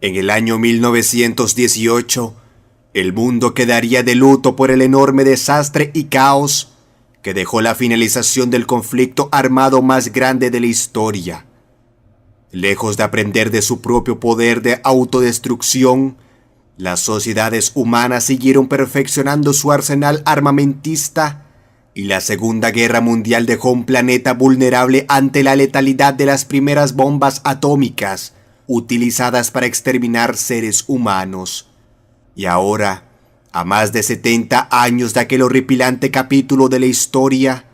En el año 1918, el mundo quedaría de luto por el enorme desastre y caos que dejó la finalización del conflicto armado más grande de la historia. Lejos de aprender de su propio poder de autodestrucción, las sociedades humanas siguieron perfeccionando su arsenal armamentista y la Segunda Guerra Mundial dejó un planeta vulnerable ante la letalidad de las primeras bombas atómicas utilizadas para exterminar seres humanos. Y ahora, a más de 70 años de aquel horripilante capítulo de la historia,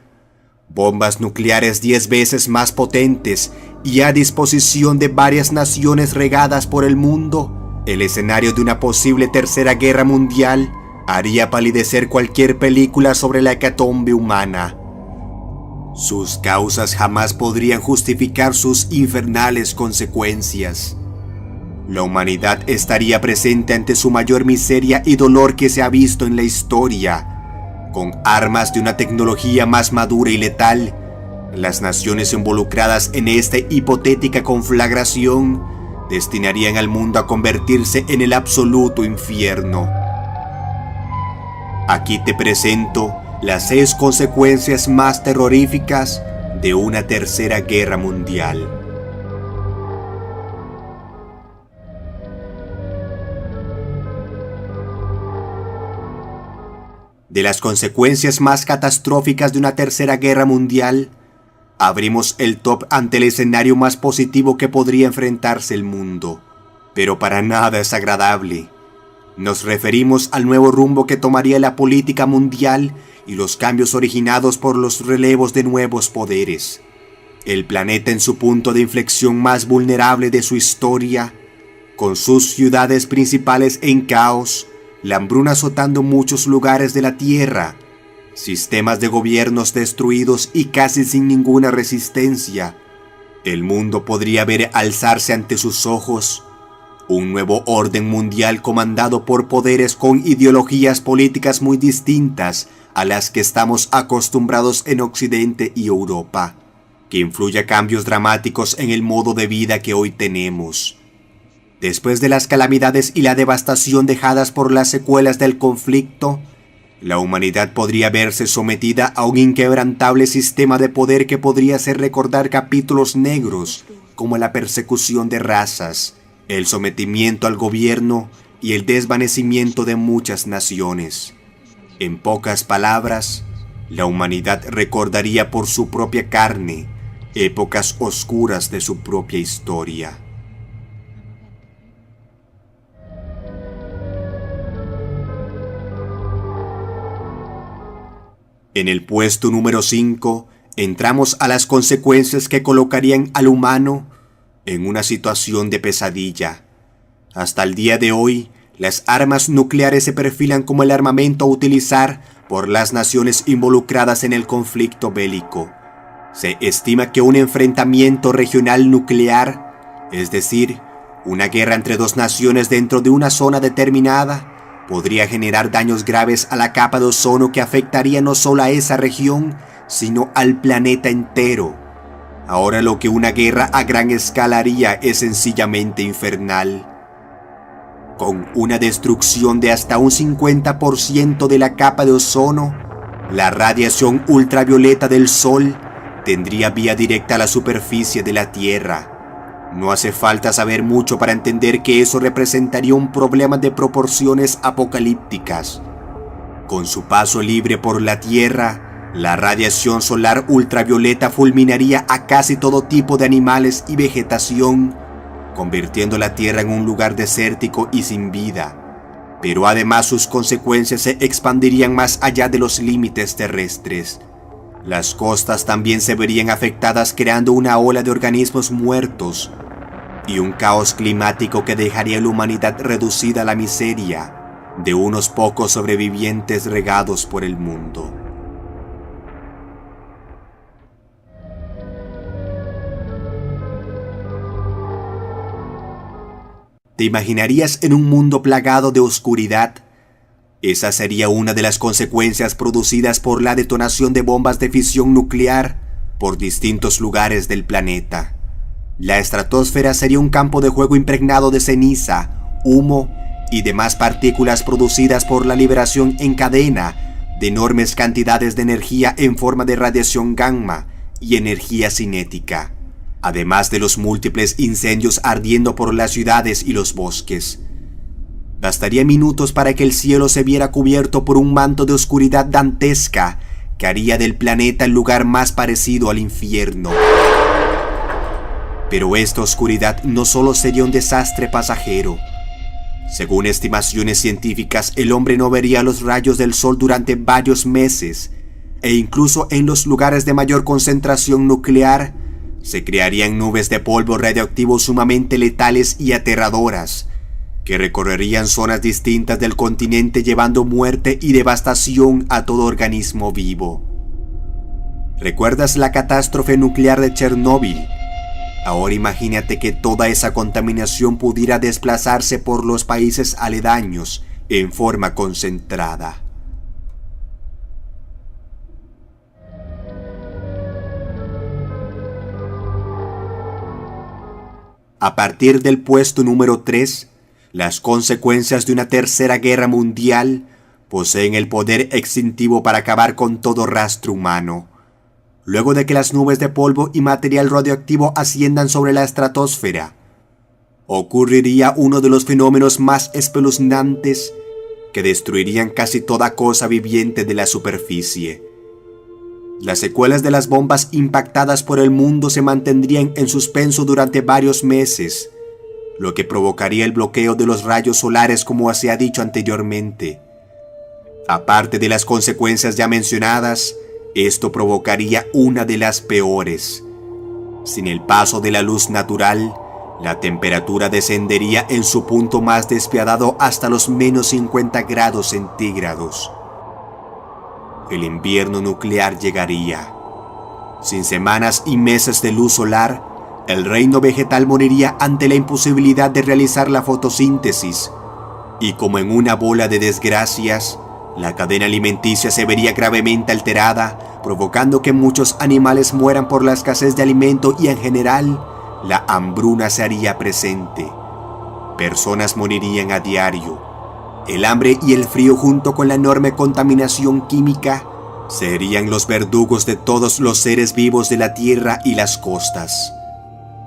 bombas nucleares 10 veces más potentes y a disposición de varias naciones regadas por el mundo, el escenario de una posible tercera guerra mundial haría palidecer cualquier película sobre la hecatombe humana. Sus causas jamás podrían justificar sus infernales consecuencias. La humanidad estaría presente ante su mayor miseria y dolor que se ha visto en la historia. Con armas de una tecnología más madura y letal, las naciones involucradas en esta hipotética conflagración destinarían al mundo a convertirse en el absoluto infierno. Aquí te presento las 6 consecuencias más terroríficas de una tercera guerra mundial. De las consecuencias más catastróficas de una tercera guerra mundial, abrimos el top ante el escenario más positivo que podría enfrentarse el mundo, pero para nada es agradable. Nos referimos al nuevo rumbo que tomaría la política mundial y los cambios originados por los relevos de nuevos poderes. El planeta en su punto de inflexión más vulnerable de su historia, con sus ciudades principales en caos, la hambruna azotando muchos lugares de la Tierra, sistemas de gobiernos destruidos y casi sin ninguna resistencia, el mundo podría ver alzarse ante sus ojos un nuevo orden mundial comandado por poderes con ideologías políticas muy distintas a las que estamos acostumbrados en Occidente y Europa, que influya cambios dramáticos en el modo de vida que hoy tenemos. Después de las calamidades y la devastación dejadas por las secuelas del conflicto, la humanidad podría verse sometida a un inquebrantable sistema de poder que podría hacer recordar capítulos negros como la persecución de razas, el sometimiento al gobierno y el desvanecimiento de muchas naciones. En pocas palabras, la humanidad recordaría por su propia carne épocas oscuras de su propia historia. En el puesto número 5, entramos a las consecuencias que colocarían al humano en una situación de pesadilla. Hasta el día de hoy, las armas nucleares se perfilan como el armamento a utilizar por las naciones involucradas en el conflicto bélico. Se estima que un enfrentamiento regional nuclear, es decir, una guerra entre 2 naciones dentro de una zona determinada, podría generar daños graves a la capa de ozono que afectaría no solo a esa región, sino al planeta entero. Ahora lo que una guerra a gran escala haría es sencillamente infernal. Con una destrucción de hasta un 50% de la capa de ozono, la radiación ultravioleta del Sol tendría vía directa a la superficie de la Tierra. No hace falta saber mucho para entender que eso representaría un problema de proporciones apocalípticas. Con su paso libre por la Tierra, la radiación solar ultravioleta fulminaría a casi todo tipo de animales y vegetación, convirtiendo la Tierra en un lugar desértico y sin vida. Pero además sus consecuencias se expandirían más allá de los límites terrestres. Las costas también se verían afectadas, creando una ola de organismos muertos y un caos climático que dejaría a la humanidad reducida a la miseria de unos pocos sobrevivientes regados por el mundo. ¿Te imaginarías en un mundo plagado de oscuridad? Esa sería una de las consecuencias producidas por la detonación de bombas de fisión nuclear por distintos lugares del planeta. La estratosfera sería un campo de juego impregnado de ceniza, humo y demás partículas producidas por la liberación en cadena de enormes cantidades de energía en forma de radiación gamma y energía cinética, además de los múltiples incendios ardiendo por las ciudades y los bosques. Bastaría minutos para que el cielo se viera cubierto por un manto de oscuridad dantesca que haría del planeta el lugar más parecido al infierno. Pero esta oscuridad no solo sería un desastre pasajero. Según estimaciones científicas, el hombre no vería los rayos del sol durante varios meses, e incluso en los lugares de mayor concentración nuclear, se crearían nubes de polvo radioactivo sumamente letales y aterradoras, que recorrerían zonas distintas del continente llevando muerte y devastación a todo organismo vivo. ¿Recuerdas la catástrofe nuclear de Chernóbil? Ahora imagínate que toda esa contaminación pudiera desplazarse por los países aledaños en forma concentrada. A partir del puesto número 3, las consecuencias de una tercera guerra mundial poseen el poder extintivo para acabar con todo rastro humano. Luego de que las nubes de polvo y material radioactivo asciendan sobre la estratosfera, ocurriría uno de los fenómenos más espeluznantes que destruirían casi toda cosa viviente de la superficie. Las secuelas de las bombas impactadas por el mundo se mantendrían en suspenso durante varios meses, lo que provocaría el bloqueo de los rayos solares como se ha dicho anteriormente. Aparte de las consecuencias ya mencionadas, esto provocaría una de las peores. Sin el paso de la luz natural, la temperatura descendería en su punto más despiadado hasta los menos 50 grados centígrados. El invierno nuclear llegaría. Sin semanas y meses de luz solar, el reino vegetal moriría ante la imposibilidad de realizar la fotosíntesis, y como en una bola de desgracias, la cadena alimenticia se vería gravemente alterada, provocando que muchos animales mueran por la escasez de alimento y en general, la hambruna se haría presente. Personas morirían a diario. El hambre y el frío junto con la enorme contaminación química serían los verdugos de todos los seres vivos de la Tierra y las costas.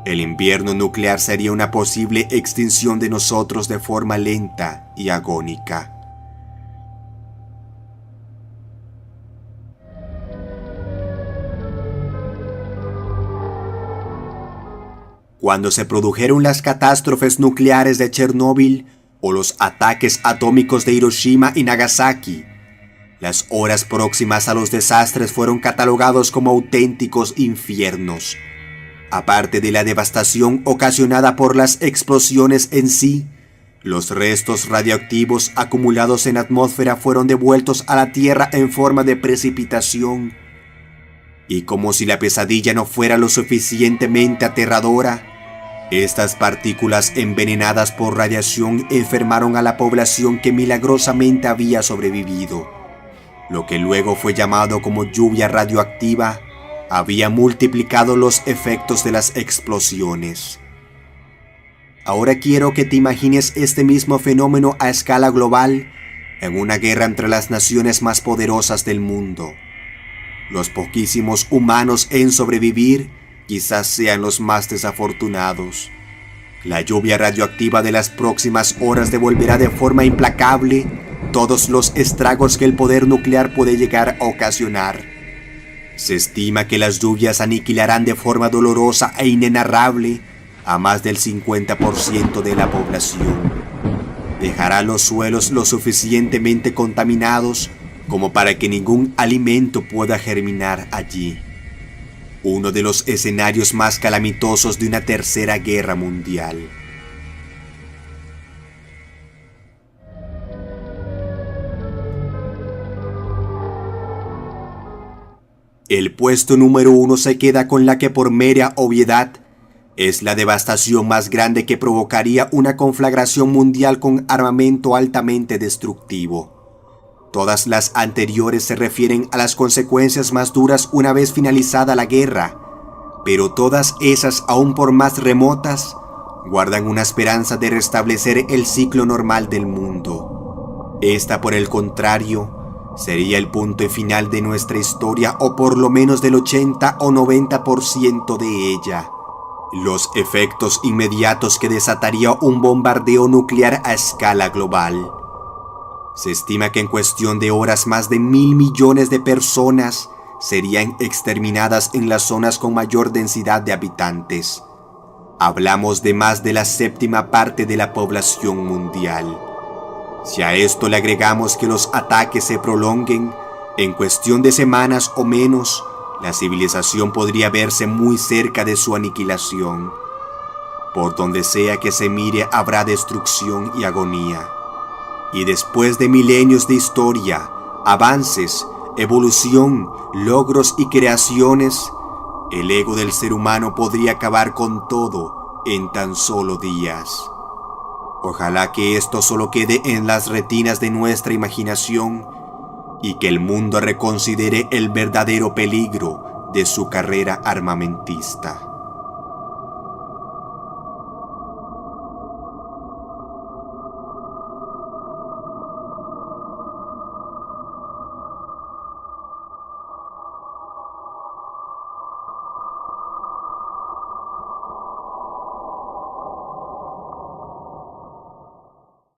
El invierno nuclear sería una posible extinción de nosotros de forma lenta y agónica. Cuando se produjeron las catástrofes nucleares de Chernóbil o los ataques atómicos de Hiroshima y Nagasaki, las horas próximas a los desastres fueron catalogados como auténticos infiernos. Aparte de la devastación ocasionada por las explosiones en sí, los restos radioactivos acumulados en la atmósfera fueron devueltos a la Tierra en forma de precipitación. Y como si la pesadilla no fuera lo suficientemente aterradora, estas partículas envenenadas por radiación enfermaron a la población que milagrosamente había sobrevivido. Lo que luego fue llamado como lluvia radioactiva había multiplicado los efectos de las explosiones. Ahora quiero que te imagines este mismo fenómeno a escala global en una guerra entre las naciones más poderosas del mundo. Los poquísimos humanos en sobrevivir quizás sean los más desafortunados. La lluvia radioactiva de las próximas horas devolverá de forma implacable todos los estragos que el poder nuclear puede llegar a ocasionar. Se estima que las lluvias aniquilarán de forma dolorosa e inenarrable a más del 50% de la población. Dejará los suelos lo suficientemente contaminados como para que ningún alimento pueda germinar allí. Uno de los escenarios más calamitosos de una tercera guerra mundial. El puesto número 1 se queda con la que por mera obviedad es la devastación más grande que provocaría una conflagración mundial con armamento altamente destructivo. Todas las anteriores se refieren a las consecuencias más duras una vez finalizada la guerra, pero todas esas, aún por más remotas, guardan una esperanza de restablecer el ciclo normal del mundo. Esta, por el contrario, sería el punto final de nuestra historia, o por lo menos del 80 o 90% de ella. Los efectos inmediatos que desataría un bombardeo nuclear a escala global. Se estima que en cuestión de horas más de 1.000 millones de personas serían exterminadas en las zonas con mayor densidad de habitantes. Hablamos de más de la séptima parte de la población mundial. Si a esto le agregamos que los ataques se prolonguen, en cuestión de semanas o menos, la civilización podría verse muy cerca de su aniquilación. Por donde sea que se mire habrá destrucción y agonía. Y después de milenios de historia, avances, evolución, logros y creaciones, el ego del ser humano podría acabar con todo en tan solo días. Ojalá que esto solo quede en las retinas de nuestra imaginación y que el mundo reconsidere el verdadero peligro de su carrera armamentista.